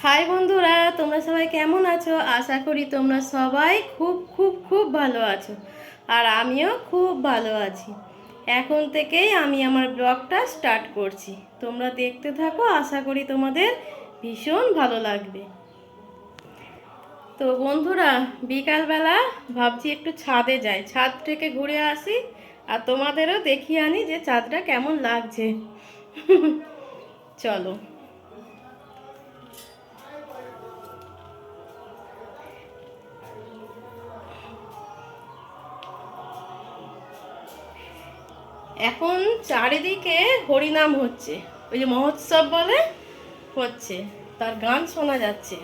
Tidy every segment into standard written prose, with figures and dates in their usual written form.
High বন্ধুরা, তোমরা সবাই কেমন আছো? আশা করি তোমরা সবাই খুব খুব খুব ভালো আছো। আর আমিও খুব ভালো আছি। এখন থেকেই আমি আমার ব্লগটা স্টার্ট করছি। তোমরা দেখতে থাকো, আশা করি তোমাদের ভীষণ ভালো লাগবে। তো বন্ধুরা, বিকালবেলা ভাবছি একটু ছাদে যাই, ছাদ থেকে ঘুরে আসি আর তোমাদেরও দেখিয়ে আনি যে ছাদটা কেমন লাগছে। চলো। এখন চারিদিকে হরিনাম হচ্ছে, ওই যে মহোৎসব বলে হচ্ছে, তার গান শোনা যাচ্ছে।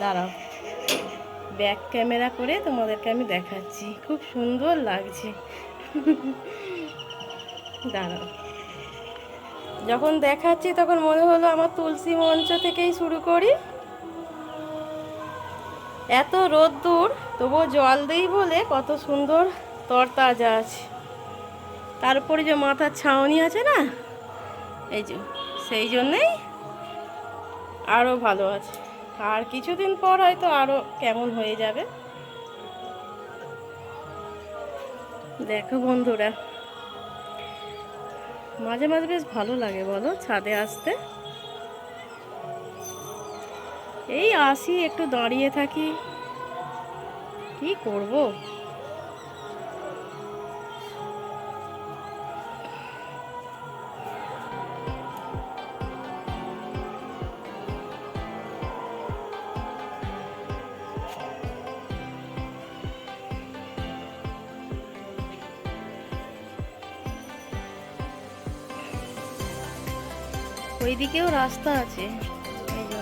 দাঁড়াও, ব্যাক ক্যামেরা করে তোমাদেরকে আমি দেখাচ্ছি, খুব সুন্দর লাগছে। দাঁড়াও, যখন দেখাচ্ছি তখন মনে হলো আমার তুলসী মঞ্চ থেকেই শুরু করি। এত রোদ্দুর তবুও জল দেই বলে কত সুন্দর তরতাজা আছে। তারপরে যে মাথার ছাউনি আছে না, এই যে সেই জন্যেই আরও ভালো আছে। আর কিছুদিন পর হয়তো আরও কেমন হয়ে যাবে। দেখো বন্ধুরা, মাঝে মাঝে বেশ ভালো লাগে বলো ছাদে আসতে। এই আসি, একটু দাঁড়িয়ে থাকি, কি করব। ওইদিকেও রাস্তা আছে, এই যে।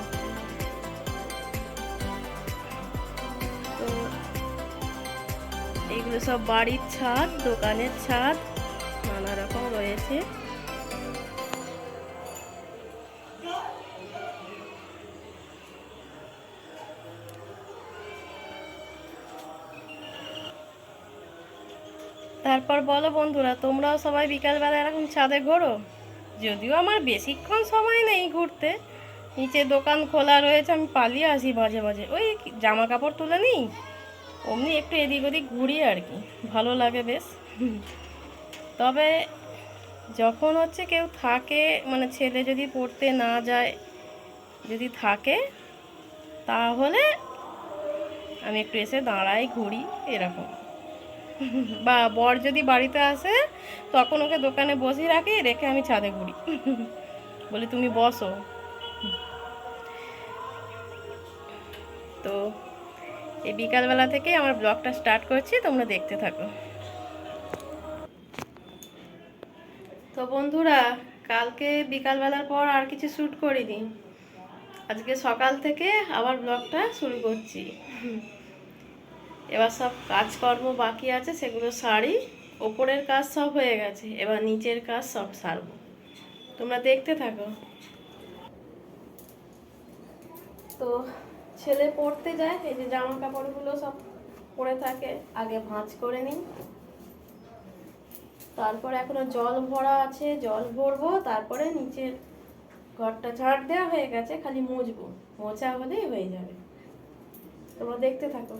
তো এইগুলো সব বাড়ির ছাদ, দোকানের ছাদ, নানা রকম রয়েছে। তারপর বলো বন্ধুরা, তোমরাও সবাই বিকালবেলা এরকম ছাদে ঘোরো? যদিও আমার বেশিক্ষণ সময় নেই ঘুরতে, নিচে দোকান খোলা রয়েছে, আমি পালিয়ে আসি মাঝে মাঝে, ওই জামা কাপড় তুলে নিই, অমনি একটু এদিক ওদিক ঘুরি আর কি, ভালো লাগে বেশ। তবে যখন হচ্ছে কেউ থাকে, মানে ছেলে যদি পড়তে না যায়, যদি থাকে, তাহলে আমি একটু এসে দাঁড়াই, ঘুরি এরকম। বা বর যদি বাড়িতে আসে, তখন ওকে দোকানে বসিয়ে রাখি, রেখে আমি ছাদে ঘুরি। বলি তুমি বসো। তো এই বিকালবেলা থেকে আমার ব্লগটা স্টার্ট করছি, তোমরা দেখতে থাকো। তো বন্ধুরা, কালকে বিকালবেলার পর আর কিছু শ্যুট করিনি, আজকে সকাল থেকে আবার ব্লগটা শুরু করছি। এবার সব কাজকর্ম বাকি আছে, সেগুলো সারি। ওপরের কাজ সব হয়ে গেছে, এবার নিচের কাজ সব সারবো, তোমরা দেখতে থাকো। তো ছেলে পড়তে যায়, এই যে জামা কাপড়গুলো সব পরে থাকে, আগে ভাঁজ করে নিই। তারপর এখনো জল ভরা আছে, জল ভরবো, তারপরে নিচের ঘরটা ঝাড় দেওয়া হয়ে গেছে, খালি মুছবো, মোছা হলেই হয়ে যাবে। তোমরা দেখতে থাকো।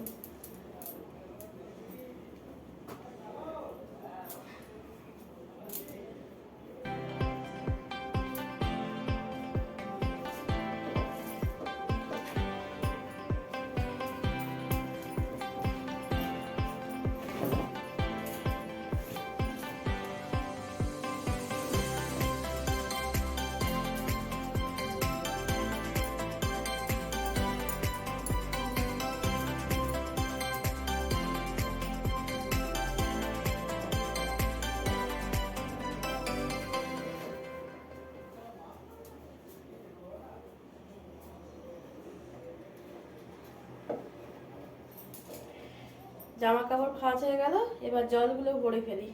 জামা কাপড় ভাঁজ হয়ে গেল, এবার জলগুলো ভরে ফেলি।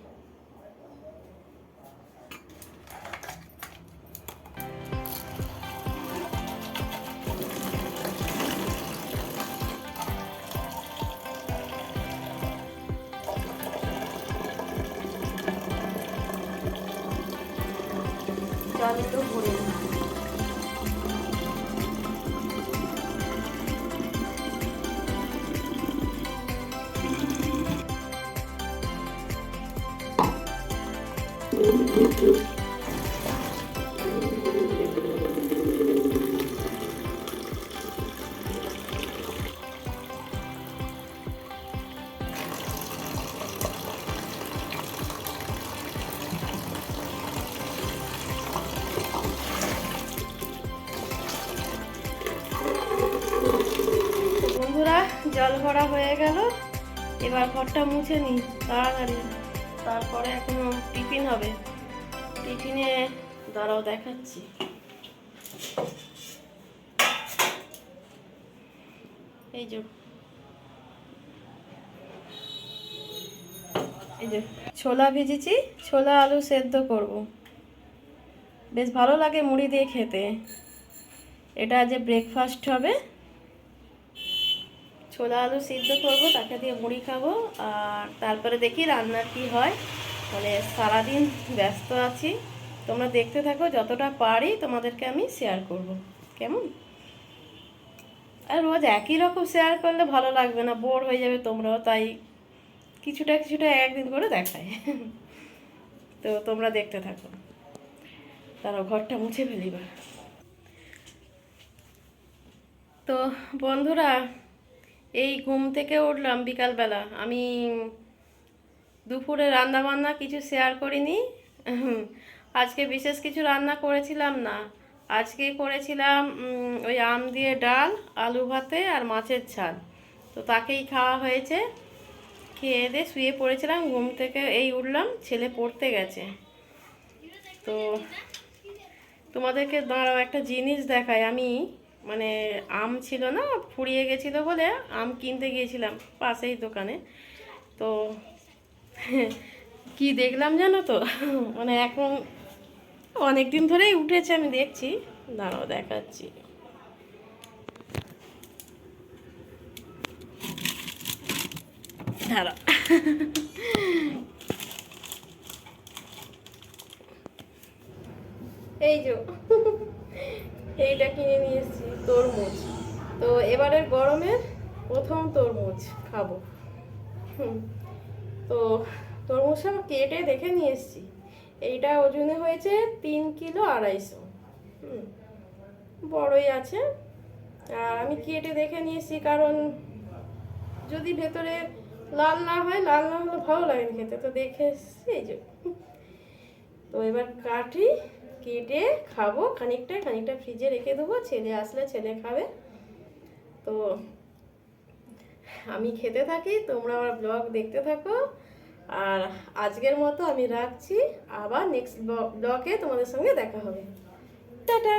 জলগুলো ভরে নিই। বন্ধুরা, জল ভরা হয়ে গেল, এবার ঘরটা মুছে নিই তাড়াতাড়ি, তারপরে এখনো টিফিন হবে। টিফিনে দাঁড়াও দেখাচ্ছি। এই যে ছোলা ভেজেছি, ছোলা আলু সেদ্ধ করব, বেশ ভালো লাগে মুড়ি দিয়ে খেতে। এটা যে ব্রেকফাস্ট হবে। ছোলা আলু সিদ্ধ করব, তাকে দিয়ে মুড়ি খাবো, আর তারপরে দেখি রান্নার কি হয়। মানে সারাদিন ব্যস্ত আছি, তোমরা দেখতে থাকো, যতটা পারি তোমাদেরকে আমি শেয়ার করব, কেমন? আর রোজ একই রকম শেয়ার করলে ভালো লাগবে না, বোর হয়ে যাবে তোমরাও, তাই কিছুটা কিছুটা একদিন করে দেখায়। তো তোমরা দেখতে থাকো, তারা ঘরটা মুছে ফেলিবা। তো বন্ধুরা, এই ঘুম থেকে উঠলাম বিকালবেলা। আমি দুপুরে রান্না বান্না কিছু শেয়ার করিনি। আজকে বিশেষ কিছু রান্না করেছিলাম না। আজকে করেছিলাম ওই আম দিয়ে ডাল, আলু ভাতে আর মাছের ঝাল। তো তাকেই খাওয়া হয়েছে। খেয়ে দিয়ে শুয়ে পড়েছিলাম, ঘুম থেকে এই উঠলাম, ছেলে পড়তে গেছে। তো তোমাদেরকে দাঁড়াও একটা জিনিস দেখাই। আমি মানে আম ছিল না, ফুরিয়ে গেছিলো বলে আম কিনতে গিয়েছিলাম পাশেই দোকানে। তো কি দেখলাম জানো তো? মানে এখন অনেক দিন ধরেই উঠেছে, আমি দেখছি, দাঁড়াও দেখাচ্ছি। দাঁড়াও, এই যে এইটা কিনে নিয়ে এসেছি, তরমুজ। তো এবারের গরমের প্রথম তরমুজ খাবো। তো তরমুজটা কেটে দেখে নিয়ে এসেছি। এইটা ওজনে হয়েছে 3 কিলো 250। বড়ই আছে। আর আমি কেটে দেখে নিয়েছি, কারণ যদি ভেতরে লাল না হয়, লাল না হলে ভালো লাগে না খেতে। তো দেখে এসেছি, এই যে। তো এবার কাটি, কেটে খাবো। খানিকটা খানিকটা ফ্রিজে রেখে দেবো, ছেলে আসলে ছেলে খাবে। তো আমি খেতে থাকি, তোমরা আমার ব্লগ দেখতে থাকো। আর আজকের মতো আমি রাখছি, আবার নেক্সট ব্লগে তোমাদের সঙ্গে দেখা হবে। টাটা।